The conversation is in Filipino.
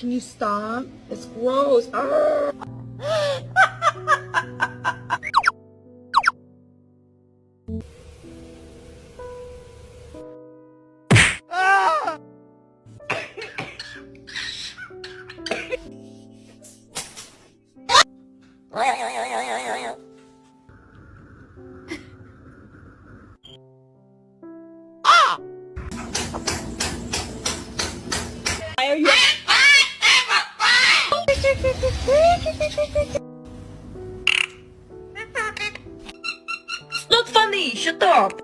Can you stop? It's gross. Arrgh. Why are you? It's not funny. Shut up.